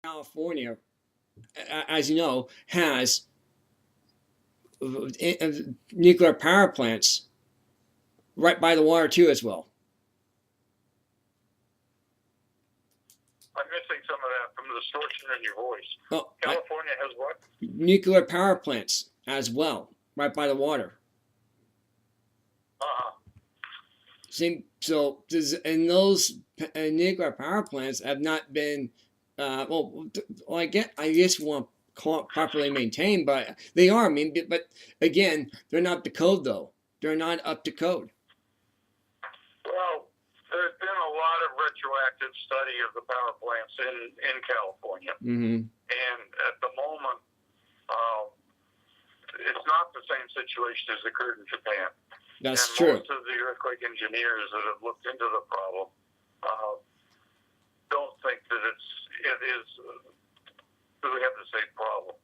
California, as you know, has nuclear power plants right by the water too, as well. I'm missing some of that from the distortion in your voice. Oh, California has what? Nuclear power plants as well, right by the water. So and those nuclear power plants have not been, I guess you want to call it properly maintained, but they are. I mean, but again, they're not up to code though. They're not up to code. Well, there's been a lot of retroactive study of the power plants in California, and at the moment, it's not the same situation as occurred in Japan. That's and true. Most of the earthquake engineers that have looked into the problem don't think that it is we have the same problem.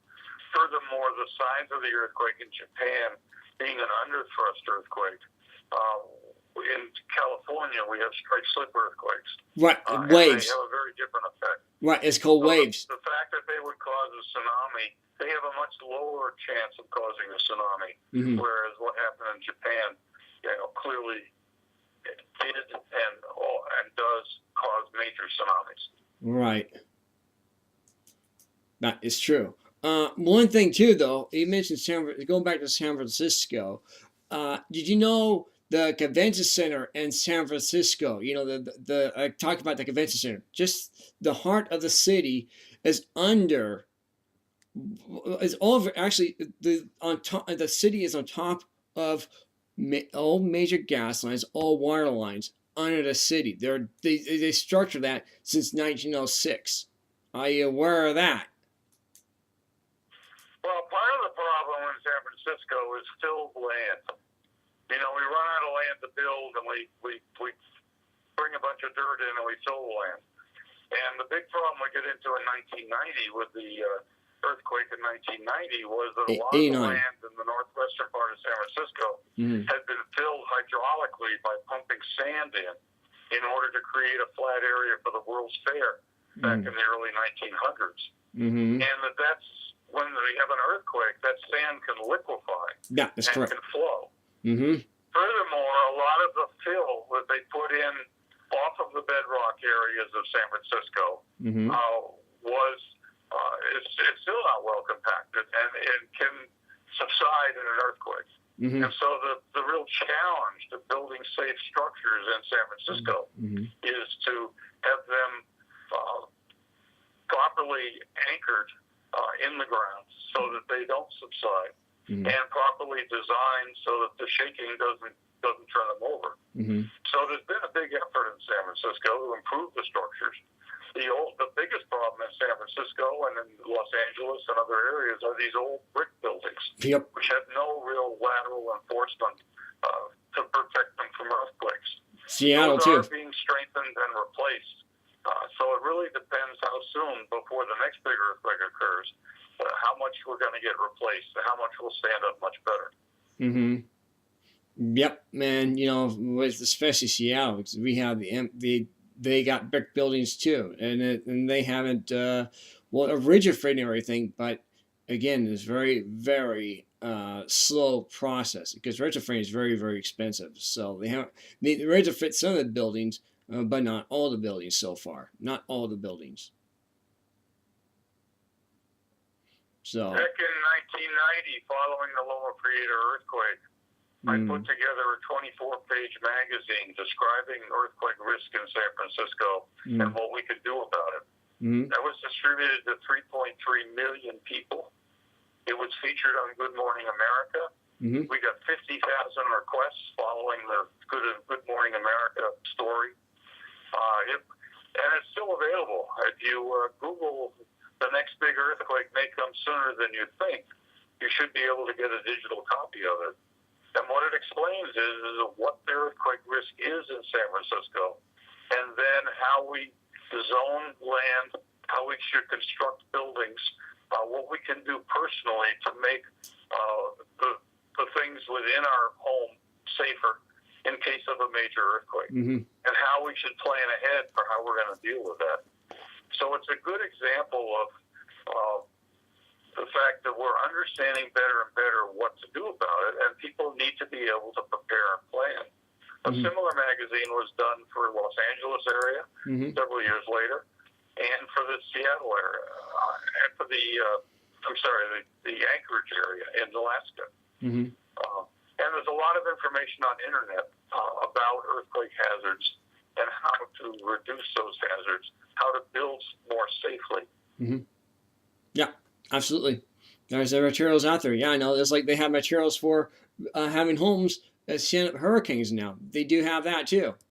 Furthermore, the size of the earthquake in Japan being an underthrust earthquake, in California we have strike slip earthquakes. Right, And they waves. have a very different effect. Right, it's called waves. The fact that they would cause a tsunami, they have a much lower chance of causing a tsunami, whereas what happened in Japan, clearly it did and does cause major tsunamis. Right. That is true. One thing too, though, you mentioned going back to San Francisco. Did you know the convention center in San Francisco? You know, I talked about the convention center. Just the heart of the city is under. Is over actually the city is on top of all major gas lines, all water lines under the city. They structured that since 1906. Are you aware of that? Well, part of the problem in San Francisco is filled land. We run out of land to build, and we bring a bunch of dirt in and we fill the land. And the big problem we get into in 1990 with the earthquake in 1990 was that a lot of the land in the northwestern part of San Francisco had been filled hydraulically by pumping sand in order to create a flat area for the World's Fair back in the early 1900s. And that's when we have an earthquake, that sand can liquefy and correct. Can flow. Furthermore, a lot of the fill that they put in off of the bedrock areas of San Francisco it's still not well compacted, and it can subside in an earthquake. And so the real challenge to building safe structures in San Francisco is to have them properly anchored in the ground so that they don't subside, and properly designed so that the shaking doesn't turn them over. So there's been a big effort in San Francisco to improve the structures. The biggest problem in San Francisco and in Los Angeles and other areas are these old brick buildings, which have no real lateral enforcement to protect them from earthquakes. Seattle Those too. are being strengthened and replaced. So it really depends how soon before the next big earthquake occurs, how much we're going to get replaced, and how much will stand up much better. Yep, man. Especially Seattle, because we have they got brick buildings too, and they haven't a rigid frame and everything, but again, it's very, very slow process because rigid frame is very, very expensive. So they rigid fit some of the buildings, but not all the buildings so far. Not all the buildings. So back in 1990, following the Loma Prieta earthquake, I put together a 24-page magazine describing earthquake risk in San Francisco and what we could do about it. That was distributed to 3.3 million people. It was featured on Good Morning America. We got 50,000 requests following the Good Morning America story. And it's still available. If you Google the next big earthquake may come sooner than you think, you should be able to get a digital copy of it. And what it explains is what the earthquake risk is in San Francisco, and then how we zone land, how we should construct buildings, what we can do personally to make the things within our home safer in case of a major earthquake, and how we should plan ahead for how we're going to deal with that. So it's a good example of the fact that we're understanding better and better what to do about it, and people need to be able to prepare and plan. A similar magazine was done for Los Angeles area several years later, and for the Seattle area, and for the Anchorage area in Alaska. And there's a lot of information on internet about earthquake hazards and how to reduce those hazards, how to build more safely. Yeah, absolutely. There's materials out there. Yeah, I know. It's like they have materials for having homes that stand up hurricanes now. They do have that too.